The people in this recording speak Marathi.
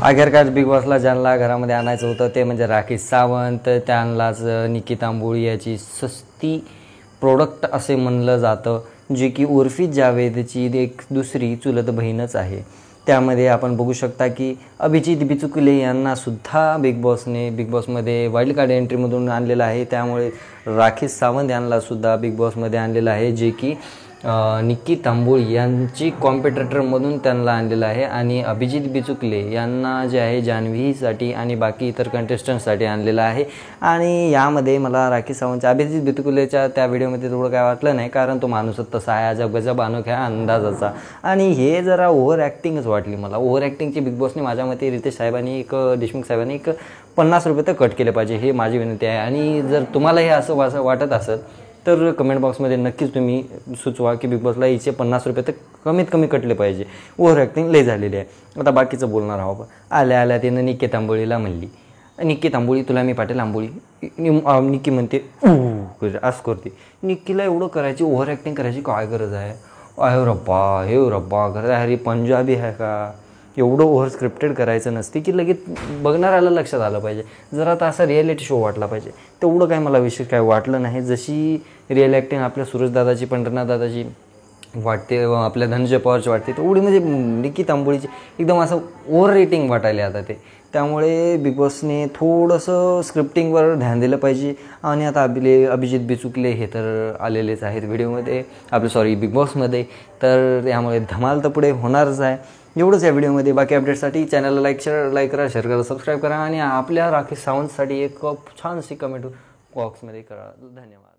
अखेरकार बिग बॉसला ज्यांना घरामध्ये आणायचं होतं ते म्हणजे राखी सावंत, त्यांनाच निकी तांबोळी याची सस्ती प्रोडक्ट असे म्हणलं जातं, जे की उर्फी जावेदची एक दुसरी चुलत बहीणच आहे। त्यामध्ये आपण बघू शकता की अभिजित बिचुकले यांनासुद्धा बिग बॉसमध्ये वाईल्ड कार्ड एंट्रीमधून आणलेलं आहे। त्यामुळे राखी सावंत यांनासुद्धा बिग बॉसमध्ये आणलेलं आहे, जे की निकी तांबोळी यांची कॉम्पिटिटरमधून त्यांना आणलेलं आहे आणि अभिजित बिचुकले यांना जे आहे जान्हवीसाठी आणि बाकी इतर कंटेस्टंट्ससाठी आणलेलं आहे। आणि यामध्ये मला राखी सावंतच्या अभिजित बिचुकलेच्या त्या व्हिडिओमध्ये थोडं काय वाटलं नाही, कारण तो माणूसच तसा आहे, अजब गजब अनोख्या अंदाजाचा। आणि हे जरा ओव्हर ॲक्टिंगच वाटली मला। ओव्हर ॲक्टिंगची बिग बॉसने माझ्या मते रितेश साहेबांनी देशमुख साहेबांनी 50 रुपये तर कट केले पाहिजे, हे माझी विनंती आहे। आणि जर तुम्हाला हे असं वाटत असेल तर कमेंट बॉक्समध्ये नक्कीच तुम्ही सुचवा की बिग बॉसला हिचे 50 रुपये तर कमीत कमी कटले पाहिजे, ओव्हर ॲक्टिंग लय झालेली आहे। आता बाकीचं बोलणार आहोत। आल्या तिनं निकी तांबोळीला म्हणली, निकी तांबोळी तुला मी पाटील आंबोळी, निकी म्हणते असं करते। निकीला एवढं करायची, ओव्हर ॲक्टिंग करायची काय गरज आहे? अहे रब्बा खरं अरे पंजाबी आहे का? एवढं ओव्हर स्क्रिप्टेड करायचं नसते की लगेच बघणाऱ्याला लक्षात आलं पाहिजे, जरा आता असा रिॲलिटी शो वाटला पाहिजे। तेवढं काय मला विशेष काय वाटलं नाही। जशी रिअल ॲक्टिंग आपल्या सूरजदादाची, पंढरनाथदादाची वाटते, आपल्या धनंजय पवारची वाटते, तेवढी म्हणजे निकी तांबोळीची एकदम असं ओव्हर रेटिंग वाटायला आता ते। त्यामुळे बिग बॉसने थोडंसं स्क्रिप्टिंगवर ध्यान दिलं पाहिजे। आणि आता अभिजित बिचुकले हे तर आलेलेच आहेत व्हिडिओमध्ये, बिग बॉसमध्ये, तर यामुळे धमाल तर पुढे होणारच आहे। एवढंच या व्हिडिओमध्ये। बाकी अपडेट्ससाठी चॅनलला लाईक करा, शेअर करा, सबस्क्राईब करा आणि आपल्या राखी सावंतसाठी एक छानशी कमेंट बॉक्समध्ये करा। धन्यवाद।